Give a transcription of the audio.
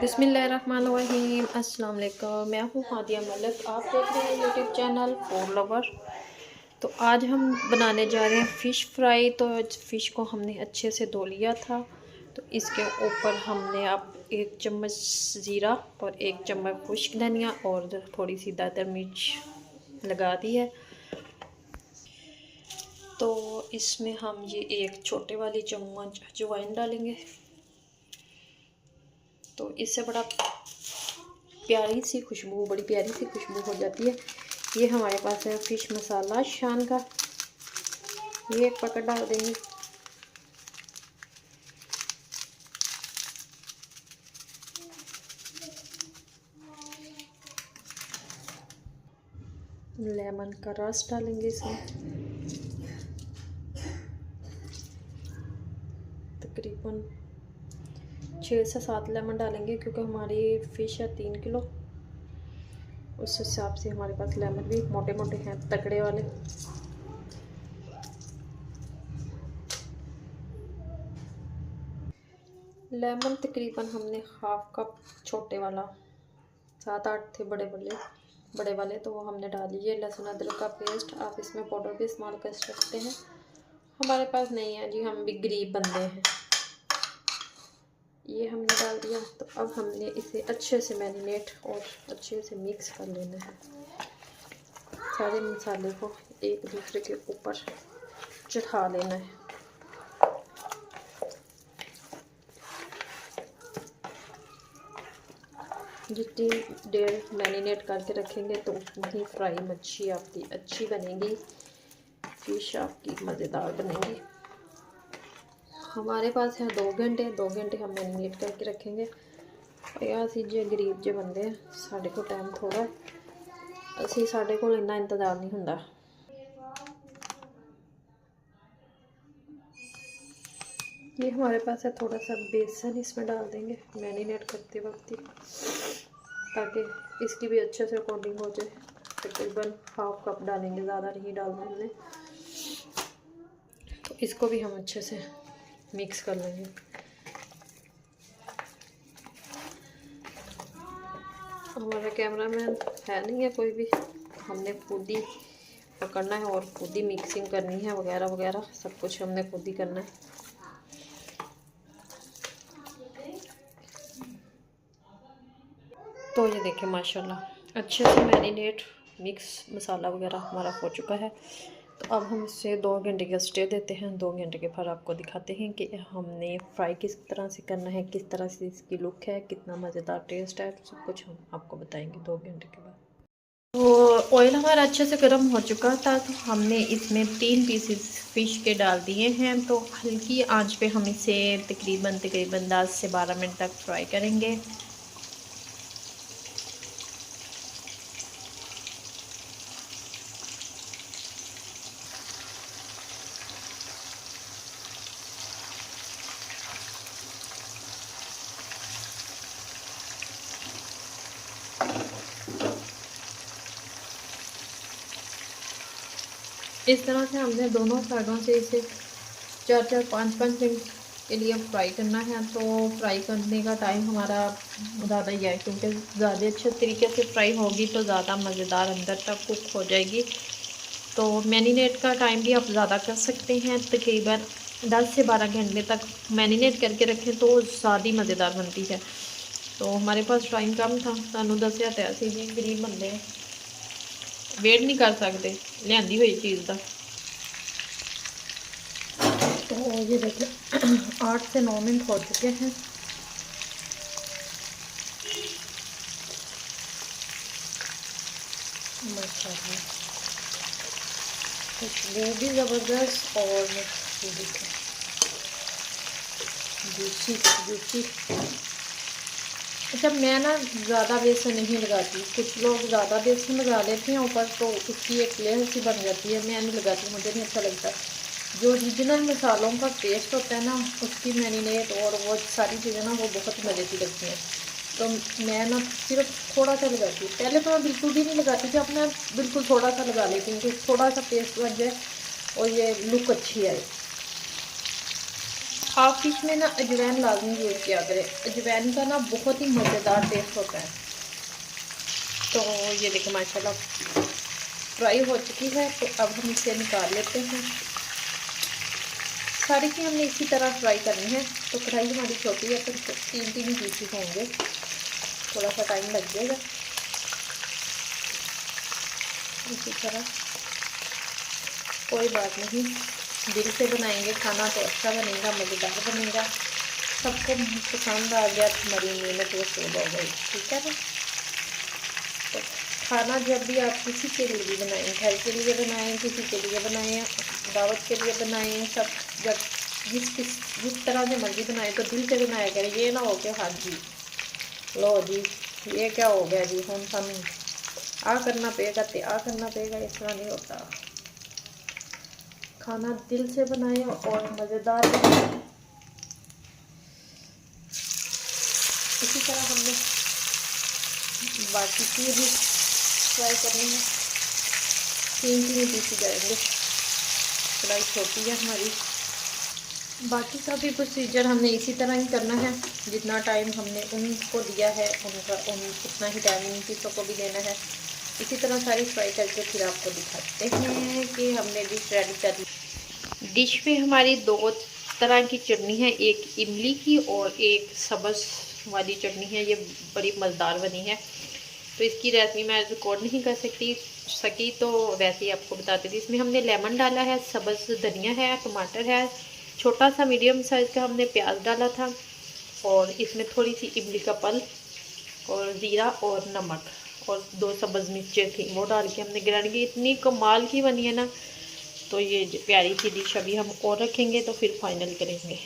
बिस्मिल्लाहिर्रहमानिर्रहीम। अस्सलाम वालेकुम। मैं हूँ हादिया मलिक, आप देख रहे हैं यूट्यूब चैनल फूड लवर। तो आज हम बनाने जा रहे हैं फ़िश फ्राई। तो फ़िश को हमने अच्छे से धो लिया था। तो इसके ऊपर हमने अब 1 चम्मच ज़ीरा और 1 चम्मच खुश्क धनिया और थोड़ी सी दादर मिर्च लगा दी है। तो इसमें हम ये 1 छोटे वाली चम्मच अजवाइन डालेंगे। तो इससे बड़ी प्यारी सी खुशबू हो जाती है। ये हमारे पास है फ़िश मसाला शान का, ये 1 पैकेट डाल देंगे। लेमन का रस डालेंगे इसमें, तकरीबन 6 से 7 लेमन डालेंगे, क्योंकि हमारी फ़िश है 3 किलो। उस हिसाब से हमारे पास लेमन भी मोटे मोटे हैं, तगड़े वाले। लेमन तकरीबन हमने हाफ कप, छोटे वाला 7-8 थे बड़े वाले, तो वो हमने डाल लिए। लहसुन अदरक का पेस्ट आप इसमें पाउडर भी इस्तेमाल कर सकते हैं, हमारे पास नहीं है जी, हम भी गरीब बंदे हैं। ये हमने डाल दिया। तो अब हमने इसे अच्छे से मैरिनेट और अच्छे से मिक्स कर लेना है। सारे मसाले को एक दूसरे के ऊपर चढ़ा लेना है। जितनी देर मैरिनेट करके रखेंगे तो उतनी ही फ्राई मच्छी आपकी अच्छी बनेगी, फिश आपकी मज़ेदार बनेगी। हमारे पास है 2 घंटे, 2 घंटे हम मैरिनेट करके रखेंगे। यार असी जे गरीब जे बंदे हैं, साढ़े को टाइम थोड़ा, असी साढ़े को इन्ना इंतज़ार नहीं हुंदा। ये हमारे पास है थोड़ा सा बेसन, इसमें डाल देंगे मैरिनेट करते वक्त ही, ताकि इसकी भी अच्छे से कोटिंग हो जाए। तकरीबन हाफ कप डालेंगे, ज़्यादा नहीं डालना हमने। तो इसको भी हम अच्छे से मिक्स कर लेंगे। हमारा कैमरामैन है नहीं है कोई भी, हमने खुद ही पकड़ना है और खुद ही मिक्सिंग करनी है, वगैरह वगैरह सब कुछ हमने खुद ही करना है। तो ये देखें माशाल्लाह अच्छे से मैरिनेट मिक्स मसाला वगैरह हमारा हो चुका है। तो अब हम इसे 2 घंटे का स्टे देते हैं। 2 घंटे के बाद आपको दिखाते हैं कि हमने फ्राई किस तरह से करना है, किस तरह से इसकी लुक है, कितना मज़ेदार टेस्ट है, सब कुछ हम आपको बताएंगे 2 घंटे के बाद। तो ऑयल हमारा अच्छे से गर्म हो चुका था, तो हमने इसमें 3 पीसेस फ़िश के डाल दिए हैं। तो हल्की आंच पे हम इसे तकरीबन 10 से 12 मिनट तक फ्राई करेंगे। इस तरह से हमने दोनों साइडों से इसे 4-4, 5-5 मिनट के लिए फ्राई करना है। तो फ्राई करने का टाइम हमारा ज़्यादा ही है, क्योंकि ज़्यादा अच्छे तरीके से फ्राई होगी तो ज़्यादा मज़ेदार अंदर तक कुक हो जाएगी। तो मैरिनेट का टाइम भी आप ज़्यादा कर सकते हैं, तकरीबन 10 से 12 घंटे तक मैरिनेट करके रखें तो ज़्यादा मज़ेदार बनती है। तो हमारे पास टाइम कम था, सानू दसिया तो असी जी गरीब बंदे वेट नहीं कर सकते लियांदी हुई चीज़ का। तो ये देखिए 8 से 9 मिनट हो चुके हैं। माशाल्लाह खुशबू भी ज़बरदस्त और जूसी जूसी। अच्छा, मैं ना ज़्यादा बेसन नहीं लगाती, कुछ लोग ज़्यादा बेसन लगा लेते हैं ऊपर, तो उसकी एक लेयर सी बन जाती है। मैं नहीं लगाती, मुझे नहीं अच्छा लगता। जो ओरिजिनल मसालों का टेस्ट होता है ना, उसकी मैरिनेट और वो सारी चीज़ें ना वो बहुत मज़े की लगती हैं। तो मैं ना सिर्फ थोड़ा सा लगाती हूँ। पहले तो मैं बिल्कुल भी नहीं लगाती थी, अब मैं बिल्कुल थोड़ा सा लगा लेती हूँ कि थोड़ा सा टेस्ट बन जाए और ये लुक अच्छी आए। आप इसमें ना अजवाइन लाजमी यूज़ किया करें। अजवाइन का ना बहुत ही मज़ेदार टेस्ट होता है। तो ये देखिए माशाल्लाह फ्राई हो चुकी है, तो अब हम इसे निकाल लेते हैं। सारी की हमने इसी तरह फ्राई करनी है। तो कढ़ाई हमारी छोटी है, तो 3 पीसेस होंगे, थोड़ा सा टाइम लग जाएगा। इसी तरह कोई बात नहीं, दिल से बनाएंगे खाना तो अच्छा बनेगा, मज़ेदार बनेगा। सबको पसंद आ गया तो हमारी मेहनत वसूल हो गई। ठीक है ना। तो खाना जब भी आप किसी के लिए भी बनाएं, घर के लिए बनाएं, किसी के लिए बनाएं, दावत के लिए बनाएं, सब जब जिस तरह से मर्जी बनाएं तो दिल से बनाया करें। ये ना हो के हाँ जी लो जी ये क्या हो गया जी, हम आ करना पेगा ते आ करना पेगा, इस तरह नहीं होता। खाना दिल से बनाएं और मज़ेदार बनाएं। इसी तरह हमने बाकी की भी फ्राई करनी है। 3 पीस जाएंगे, कढ़ाई छोटी है हमारी। बाकी का भी प्रोसीजर हमने इसी तरह ही करना है। जितना टाइम हमने उनको दिया है उतना ही टाइम इन पीसों को भी देना है। इसी तरह सारी फ्राई करके फिर आपको दिखाते हैं कि हमने डिश रेडी कर ली। डिश में हमारी 2 तरह की चटनी है, एक इमली की और एक सब्ज़ वाली चटनी है। ये बड़ी मज़ेदार बनी है। तो इसकी रेसिपी मैं रिकॉर्ड नहीं कर सकी, तो वैसे ही आपको बताती थी। इसमें हमने लेमन डाला है, सब्ज़ धनिया है, टमाटर है, छोटा सा मीडियम साइज़ का हमने प्याज डाला था, और इसमें थोड़ी सी इमली का पल्प और ज़ीरा और नमक और 2 सब्ज़ मिर्चें थी, वो डाल के हमने ग्राइंड की। इतनी कमाल की बनी है ना। तो ये प्यारी सी डिश अभी हम और रखेंगे तो फिर फाइनल करेंगे।